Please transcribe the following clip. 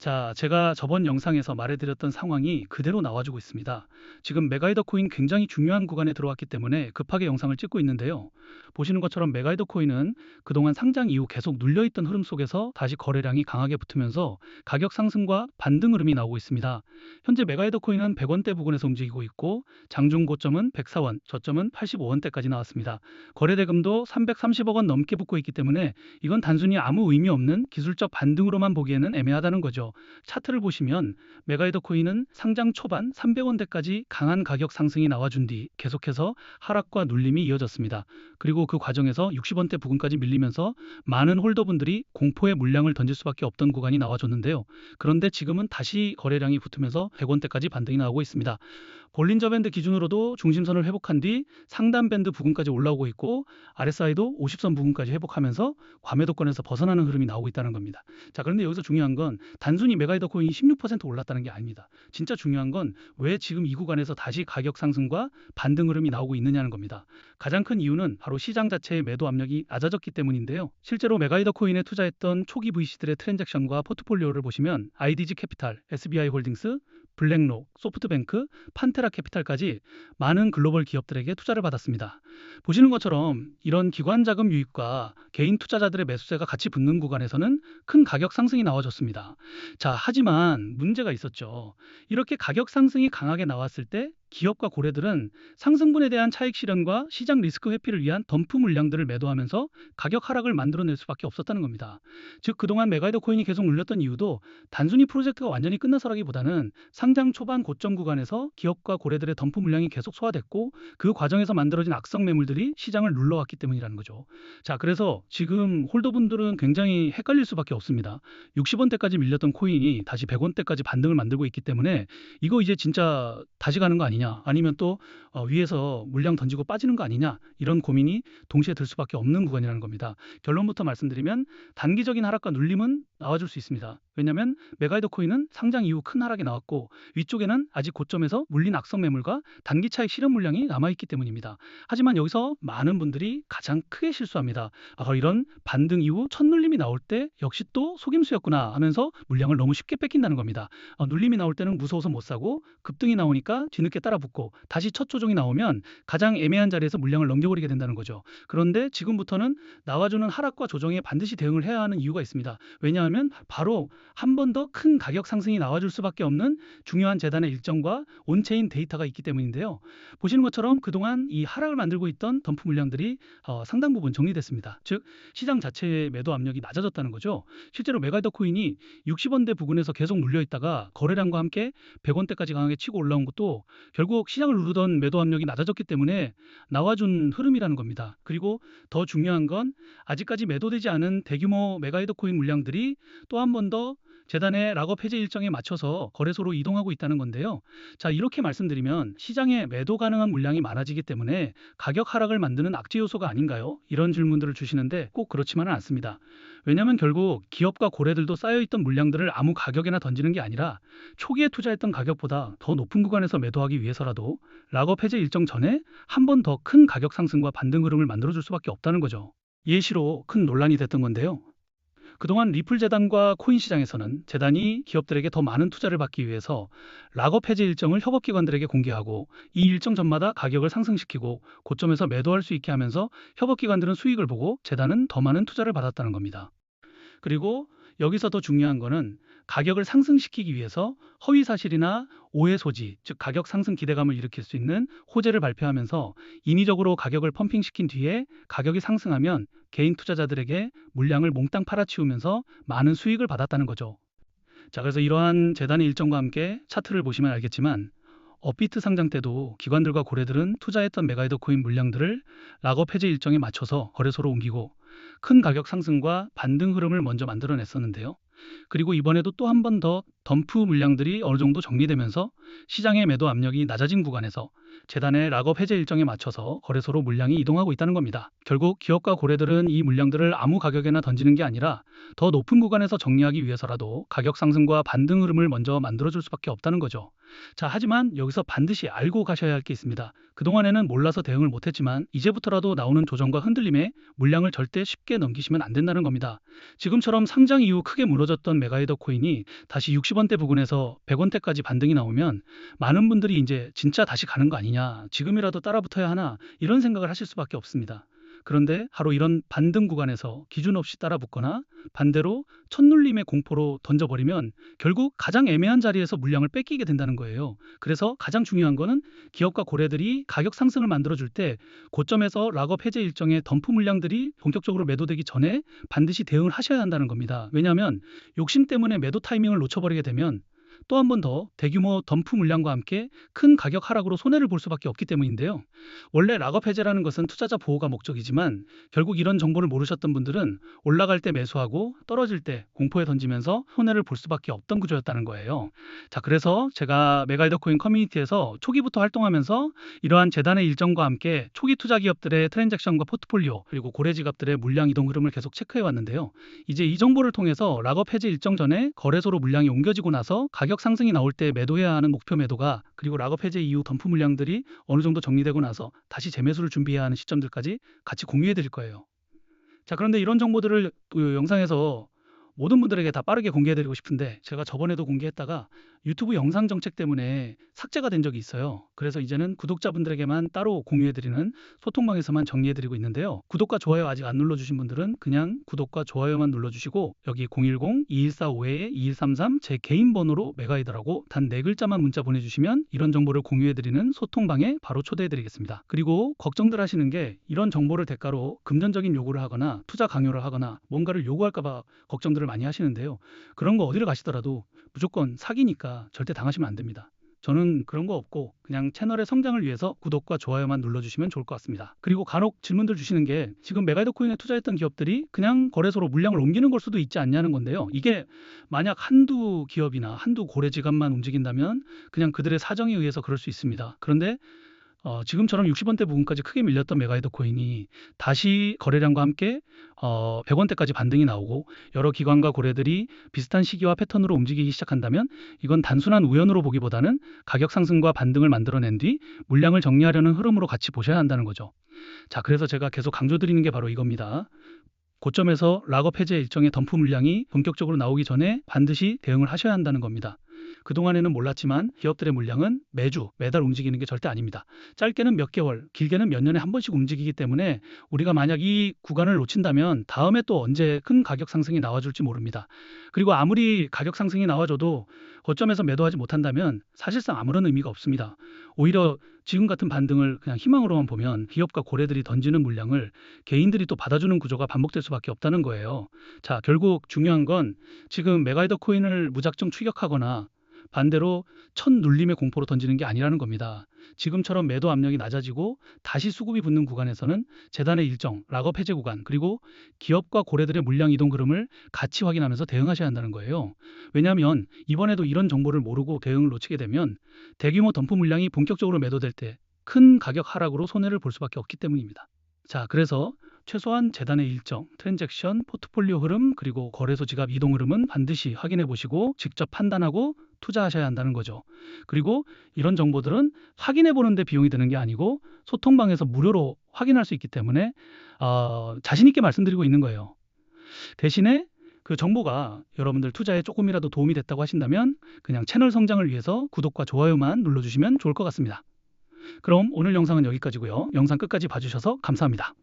자, 제가 저번 영상에서 말해드렸던 상황이 그대로 나와주고 있습니다. 지금 메가이더 코인 굉장히 중요한 구간에 들어왔기 때문에 급하게 영상을 찍고 있는데요. 보시는 것처럼 메가이더 코인은 그동안 상장 이후 계속 눌려있던 흐름 속에서 다시 거래량이 강하게 붙으면서 가격 상승과 반등 흐름이 나오고 있습니다. 현재 메가이더 코인은 100원대 부근에서 움직이고 있고 장중 고점은 104원, 저점은 85원대까지 나왔습니다. 거래대금도 330억 원 넘게 붙고 있기 때문에 이건 단순히 아무 의미 없는 기술적 반등으로만 보기에는 애매하다는 거죠. 차트를 보시면 메가이더 코인은 상장 초반 300원대까지 강한 가격 상승이 나와준 뒤 계속해서 하락과 눌림이 이어졌습니다. 그리고 그 과정에서 60원대 부근까지 밀리면서 많은 홀더분들이 공포의 물량을 던질 수밖에 없던 구간이 나와줬는데요. 그런데 지금은 다시 거래량이 붙으면서 100원대까지 반등이 나오고 있습니다. 볼린저 밴드 기준으로도 중심선을 회복한 뒤 상단 밴드 부근까지 올라오고 있고 RSI도 50선 부근까지 회복하면서 과매도권에서 벗어나는 흐름이 나오고 있다는 겁니다. 자, 그런데 여기서 중요한 건 단순히 메가이더 코인이 16% 올랐다는 게 아닙니다. 진짜 중요한 건 왜 지금 이 구간에서 다시 가격 상승과 반등 흐름이 나오고 있느냐는 겁니다. 가장 큰 이유는 바로 시장 자체의 매도 압력이 낮아졌기 때문인데요. 실제로 메가이더 코인에 투자했던 초기 VC들의 트랜잭션과 포트폴리오를 보시면 IDG 캐피탈, SBI 홀딩스, 블랙록, 소프트뱅크, 판테라 캐피탈까지 많은 글로벌 기업들에게 투자를 받았습니다. 보시는 것처럼 이런 기관 자금 유입과 개인 투자자들의 매수세가 같이 붙는 구간에서는 큰 가격 상승이 나와줬습니다. 자, 하지만 문제가 있었죠. 이렇게 가격 상승이 강하게 나왔을 때 기업과 고래들은 상승분에 대한 차익 실현과 시장 리스크 회피를 위한 덤프 물량들을 매도하면서 가격 하락을 만들어낼 수밖에 없었다는 겁니다. 즉 그동안 메가이더 코인이 계속 눌렸던 이유도 단순히 프로젝트가 완전히 끝나서라기보다는 상장 초반 고점 구간에서 기업과 고래들의 덤프 물량이 계속 소화됐고 그 과정에서 만들어진 악성 매물들이 시장을 눌러왔기 때문이라는 거죠. 자, 그래서 지금 홀더분들은 굉장히 헷갈릴 수밖에 없습니다. 60원대까지 밀렸던 코인이 다시 100원대까지 반등을 만들고 있기 때문에 이거 이제 진짜 다시 가는 거 아니냐, 아니면 또 위에서 물량 던지고 빠지는 거 아니냐, 이런 고민이 동시에 들 수밖에 없는 구간이라는 겁니다. 결론부터 말씀드리면 단기적인 하락과 눌림은 나와줄 수 있습니다. 왜냐하면 메가이더 코인은 상장 이후 큰 하락이 나왔고 위쪽에는 아직 고점에서 물린 악성 매물과 단기 차익 실현 물량이 남아있기 때문입니다. 하지만 여기서 많은 분들이 가장 크게 실수합니다. 이런 반등 이후 첫 눌림이 나올 때 역시 또 속임수였구나 하면서 물량을 너무 쉽게 뺏긴다는 겁니다. 눌림이 나올 때는 무서워서 못 사고 급등이 나오니까 뒤늦게 따라붙고 다시 첫 조정이 나오면 가장 애매한 자리에서 물량을 넘겨버리게 된다는 거죠. 그런데 지금부터는 나와주는 하락과 조정에 반드시 대응을 해야 하는 이유가 있습니다. 왜냐하면 바로 한 번 더 큰 가격 상승이 나와줄 수밖에 없는 중요한 재단의 일정과 온체인 데이터가 있기 때문인데요. 보시는 것처럼 그동안 이 하락을 만들고 있던 덤프 물량들이 상당 부분 정리됐습니다. 즉 시장 자체의 매도 압력이 낮아졌다는 거죠. 실제로 메가이더 코인이 60원대 부근에서 계속 눌려 있다가 거래량과 함께 100원대까지 강하게 치고 올라온 것도 결국 시장을 누르던 매도 압력이 낮아졌기 때문에 나와준 흐름이라는 겁니다. 그리고 더 중요한 건 아직까지 매도되지 않은 대규모 메가이더 코인 물량들이 또 한 번 더 재단의 락업 해제 일정에 맞춰서 거래소로 이동하고 있다는 건데요. 자, 이렇게 말씀드리면 시장에 매도 가능한 물량이 많아지기 때문에 가격 하락을 만드는 악재 요소가 아닌가요? 이런 질문들을 주시는데 꼭 그렇지만은 않습니다. 왜냐하면 결국 기업과 고래들도 쌓여있던 물량들을 아무 가격에나 던지는 게 아니라 초기에 투자했던 가격보다 더 높은 구간에서 매도하기 위해서라도 락업 해제 일정 전에 한 번 더 큰 가격 상승과 반등 흐름을 만들어줄 수밖에 없다는 거죠. 예시로 큰 논란이 됐던 건데요. 그동안 리플 재단과 코인 시장에서는 재단이 기업들에게 더 많은 투자를 받기 위해서 락업 해제 일정을 협업기관들에게 공개하고 이 일정 전마다 가격을 상승시키고 고점에서 매도할 수 있게 하면서 협업기관들은 수익을 보고 재단은 더 많은 투자를 받았다는 겁니다. 그리고 여기서 더 중요한 거는 가격을 상승시키기 위해서 허위 사실이나 오해 소지, 즉 가격 상승 기대감을 일으킬 수 있는 호재를 발표하면서 인위적으로 가격을 펌핑시킨 뒤에 가격이 상승하면 개인 투자자들에게 물량을 몽땅 팔아치우면서 많은 수익을 받았다는 거죠. 자, 그래서 이러한 재단의 일정과 함께 차트를 보시면 알겠지만 업비트 상장 때도 기관들과 고래들은 투자했던 메가이더 코인 물량들을 락업 해제 일정에 맞춰서 거래소로 옮기고 큰 가격 상승과 반등 흐름을 먼저 만들어냈었는데요. 그리고 이번에도 또 한 번 더 덤프 물량들이 어느 정도 정리되면서 시장의 매도 압력이 낮아진 구간에서 재단의 락업 해제 일정에 맞춰서 거래소로 물량이 이동하고 있다는 겁니다. 결국 기업과 고래들은 이 물량들을 아무 가격에나 던지는 게 아니라 더 높은 구간에서 정리하기 위해서라도 가격 상승과 반등 흐름을 먼저 만들어줄 수밖에 없다는 거죠. 자, 하지만 여기서 반드시 알고 가셔야 할 게 있습니다. 그동안에는 몰라서 대응을 못했지만 이제부터라도 나오는 조정과 흔들림에 물량을 절대 쉽게 넘기시면 안 된다는 겁니다. 지금처럼 상장 이후 크게 무너졌던 메가이더 코인이 다시 60원대 부근에서 100원대까지 반등이 나오면 많은 분들이 이제 진짜 다시 가는 거 아니냐, 지금이라도 따라붙어야 하나 이런 생각을 하실 수밖에 없습니다. 그런데 바로 이런 반등 구간에서 기준 없이 따라붙거나 반대로 첫눌림의 공포로 던져버리면 결국 가장 애매한 자리에서 물량을 뺏기게 된다는 거예요. 그래서 가장 중요한 거는 기업과 고래들이 가격 상승을 만들어줄 때 고점에서 락업 해제 일정의 덤프 물량들이 본격적으로 매도되기 전에 반드시 대응을 하셔야 한다는 겁니다. 왜냐하면 욕심 때문에 매도 타이밍을 놓쳐버리게 되면 또 한 번 더 대규모 덤프 물량과 함께 큰 가격 하락으로 손해를 볼 수밖에 없기 때문인데요. 원래 락업 해제라는 것은 투자자 보호가 목적이지만 결국 이런 정보를 모르셨던 분들은 올라갈 때 매수하고 떨어질 때 공포에 던지면서 손해를 볼 수밖에 없던 구조였다는 거예요. 자, 그래서 제가 메가이더 코인 커뮤니티에서 초기부터 활동하면서 이러한 재단의 일정과 함께 초기 투자 기업들의 트랜잭션과 포트폴리오 그리고 고래 지갑들의 물량 이동 흐름을 계속 체크해 왔는데요. 이제 이 정보를 통해서 락업 해제 일정 전에 거래소로 물량이 옮겨지고 나서 가격 상승이 나올 때 매도해야 하는 목표 매도가 그리고 락업 해제 이후 덤프 물량들이 어느 정도 정리되고 나서 다시 재매수를 준비해야 하는 시점들까지 같이 공유해 드릴 거예요. 자, 그런데 이런 정보들을 그 영상에서 모든 분들에게 다 빠르게 공개해 드리고 싶은데 제가 저번에도 공개했다가 유튜브 영상 정책 때문에 삭제가 된 적이 있어요. 그래서 이제는 구독자분들에게만 따로 공유해 드리는 소통방에서만 정리해 드리고 있는데요. 구독과 좋아요 아직 안 눌러주신 분들은 그냥 구독과 좋아요만 눌러주시고 여기 010-2145-2133 제 개인 번호로 메가이더라고 단 4글자만 문자 보내주시면 이런 정보를 공유해 드리는 소통방에 바로 초대해 드리겠습니다. 그리고 걱정들 하시는 게 이런 정보를 대가로 금전적인 요구를 하거나 투자 강요를 하거나 뭔가를 요구할까 봐 걱정들을 많이 하시는데요. 그런 거 어디를 가시더라도 무조건 사기니까 절대 당하시면 안 됩니다. 저는 그런 거 없고 그냥 채널의 성장을 위해서 구독과 좋아요만 눌러주시면 좋을 것 같습니다. 그리고 간혹 질문들 주시는 게 지금 메가이더 코인에 투자했던 기업들이 그냥 거래소로 물량을 옮기는 걸 수도 있지 않냐는 건데요. 이게 만약 한두 기업이나 한두 고래 지갑만 움직인다면 그냥 그들의 사정에 의해서 그럴 수 있습니다. 그런데 지금처럼 60원대 부분까지 크게 밀렸던 메가이더 코인이 다시 거래량과 함께 100원대까지 반등이 나오고 여러 기관과 고래들이 비슷한 시기와 패턴으로 움직이기 시작한다면 이건 단순한 우연으로 보기보다는 가격 상승과 반등을 만들어낸 뒤 물량을 정리하려는 흐름으로 같이 보셔야 한다는 거죠. 자, 그래서 제가 계속 강조드리는 게 바로 이겁니다. 고점에서 락업 해제 일정의 덤프 물량이 본격적으로 나오기 전에 반드시 대응을 하셔야 한다는 겁니다. 그동안에는 몰랐지만 기업들의 물량은 매주, 매달 움직이는 게 절대 아닙니다. 짧게는 몇 개월, 길게는 몇 년에 한 번씩 움직이기 때문에 우리가 만약 이 구간을 놓친다면 다음에 또 언제 큰 가격 상승이 나와줄지 모릅니다. 그리고 아무리 가격 상승이 나와줘도 고점에서 매도하지 못한다면 사실상 아무런 의미가 없습니다. 오히려 지금 같은 반등을 그냥 희망으로만 보면 기업과 고래들이 던지는 물량을 개인들이 또 받아주는 구조가 반복될 수밖에 없다는 거예요. 자, 결국 중요한 건 지금 메가이더 코인을 무작정 추격하거나 반대로 첫 눌림의 공포로 던지는 게 아니라는 겁니다. 지금처럼 매도 압력이 낮아지고 다시 수급이 붙는 구간에서는 재단의 일정, 락업 해제 구간, 그리고 기업과 고래들의 물량 이동 흐름을 같이 확인하면서 대응하셔야 한다는 거예요. 왜냐하면 이번에도 이런 정보를 모르고 대응을 놓치게 되면 대규모 덤프 물량이 본격적으로 매도될 때 큰 가격 하락으로 손해를 볼 수밖에 없기 때문입니다. 자, 그래서 최소한 재단의 일정, 트랜잭션, 포트폴리오 흐름, 그리고 거래소 지갑 이동 흐름은 반드시 확인해 보시고 직접 판단하고 투자하셔야 한다는 거죠. 그리고 이런 정보들은 확인해 보는데 비용이 드는 게 아니고 소통방에서 무료로 확인할 수 있기 때문에 자신 있게 말씀드리고 있는 거예요. 대신에 그 정보가 여러분들 투자에 조금이라도 도움이 됐다고 하신다면 그냥 채널 성장을 위해서 구독과 좋아요만 눌러주시면 좋을 것 같습니다. 그럼 오늘 영상은 여기까지고요. 영상 끝까지 봐주셔서 감사합니다.